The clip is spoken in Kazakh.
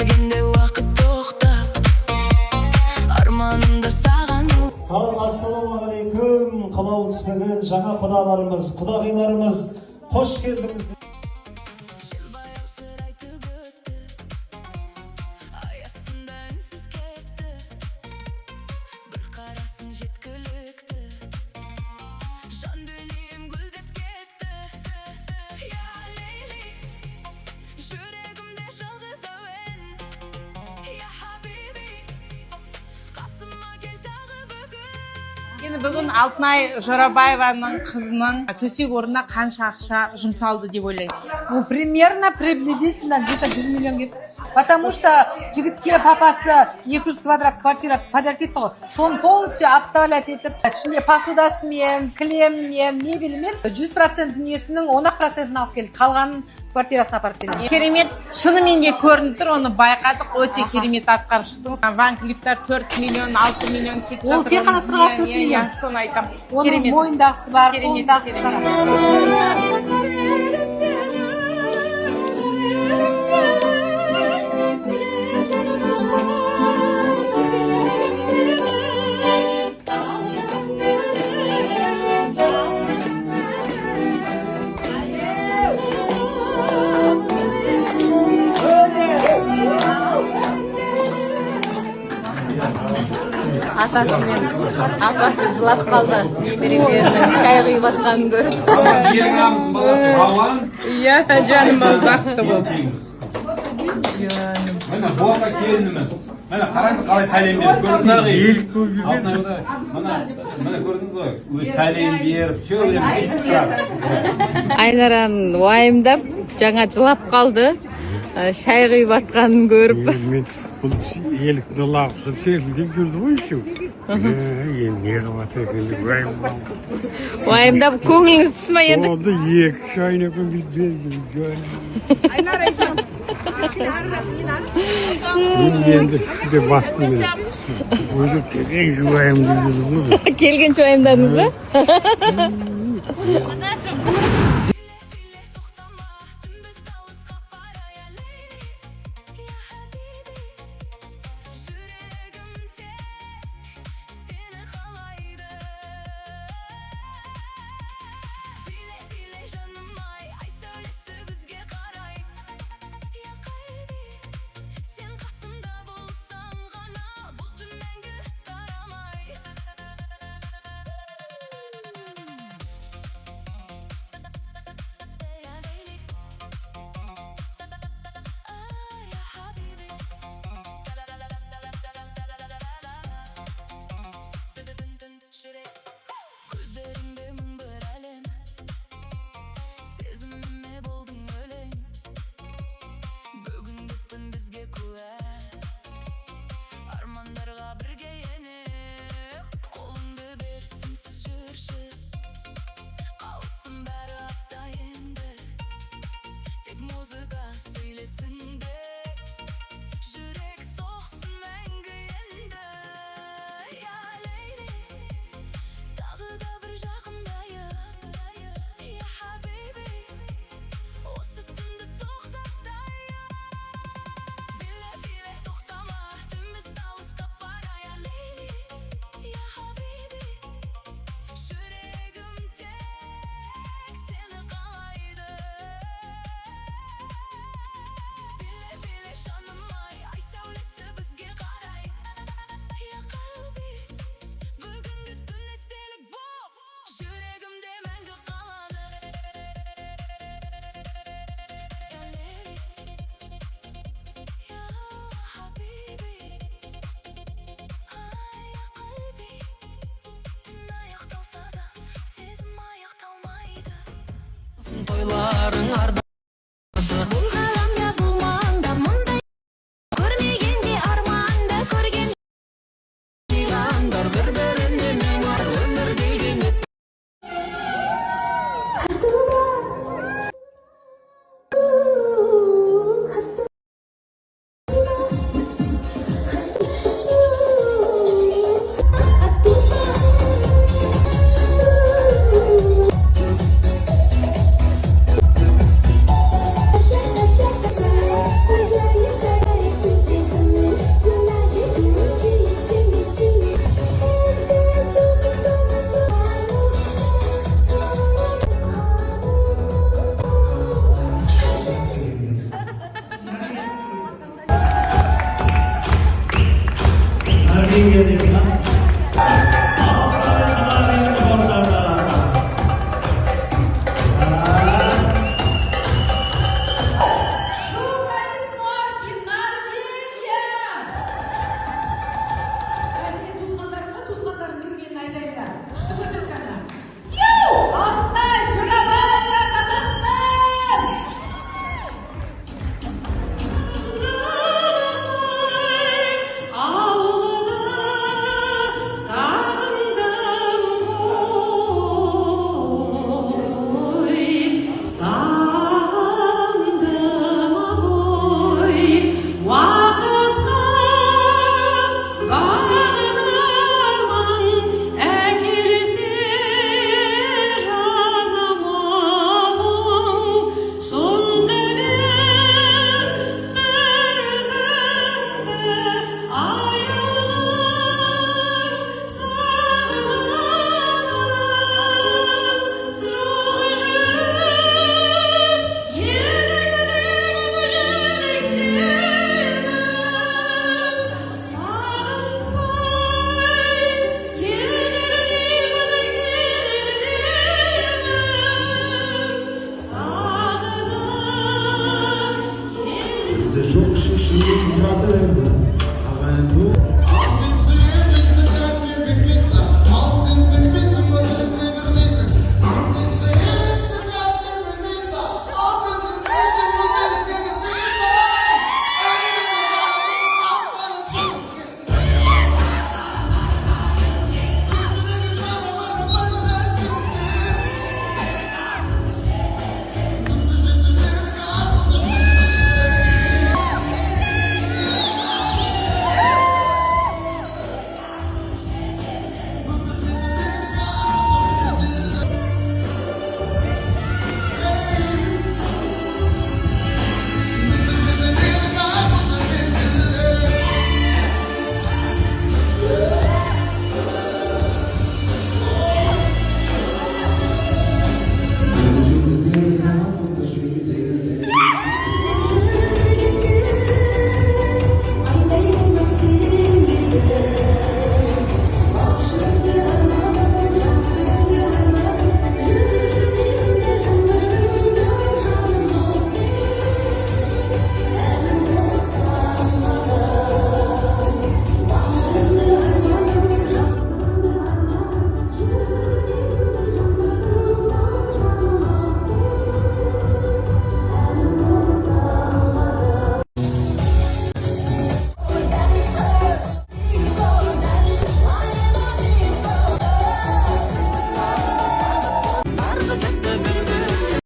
Үзілгенде уақыт тоқтап арманымда саған Ассалаумағалейкум, қалау түспеген жаңа құдаларымыз, құдағиларымыз, қош келдіңіз. Желбаяу сыр айтып өтті, ай астында үнсіз кетті. Бір қарасың жеткілікті, жан дүнием гүлдеп кетті. Я Лейли, жүрегімде жалғыз әуен. Я Хабиби, қасыма кел тағы бүгін. Енді бүгін Алтынай Жорабаеваның қызының төсек орнына қанша ақша жұмсалды деп ойлайсыз? Ну, примерно, приблизительно, где-то 100 миллион кетті. Потому что жігітке папасы 200 квадрат квартира подарить етті ғой. Соны полностью обставлять етіп, ішінде посудасымен, кілеммен, мебелімен 100% дүниесінің 10% алып келді. Қалғанын квартирасына апарып береді. Керемет, шынымен де көрініп тұр, оны байқадық, өте керемет атқарып шықтыңыз. Ван клиптер 4 миллион, 6 миллион кетіп жатыр. Ол тек қана сырғасы 4 миллион. Соны айтам. Оның мойындағысы бар, қолындағысы бар. Атасы мен апасы жылап қалды. Немерелерінің шай құйып жатқанын көріп. Елің амыз баласы Рауан. Иә, жаным ол бақытты бол. Міне боқа келініміз. Міне қараңыз қалай сәлем беріп көрдіңіз ғой. Міне көрдіңіз ғой. Өз сәлем беріп, все время сөйтіп тұрады. Айнаран уайымдап жаңа жылап қалды. Шай құйып жатқанын көріп. Мен бұл еліктің лағысып серілдеп жүрді ғой еще. Не қылып жатыр екен деп Уайымдап көңіліңіз түсті ма енді? Болды, 2 шайын екен біз бездім. Мен енді де бастым мен. Өзі келген уайымды жүрді ғой. Келгенше уайымдадыңыз ба? Көздеріңде мың бір әлем, сезіміме болдың өлең. Бүгінгі түн бізге куә, армандарға бірге еніп. Қолыңды бер, үнсіз жүрші, қалсын бәрі апта енді. Тек музыка сөйлесін де, жүрек соқсын мәңгі енді. Я Лейли, тағы да бір жақындайық. Я Хабиби, осы түнді тоқтатайық. Биле тоқтама, түнбіз алысқа бара. Я Лейли, я Хабиби, жүрегім тек сені қалайды. Биле жаным ай, ай сәулесі бізге қарай. Я қалби, бүгінгі түн естелік боп, жүрегімде мәңгі қалады. Я Лейли, я Хабиби, ай я қалби. Түн аяқталса да, сезім аяқталмайды. Тойларың арда бұл ғаламда, бұл маңда мұндай көрмегенде арманда көрген. Жандар бір-біріне меңар өмір деген. Nereye geldik lan?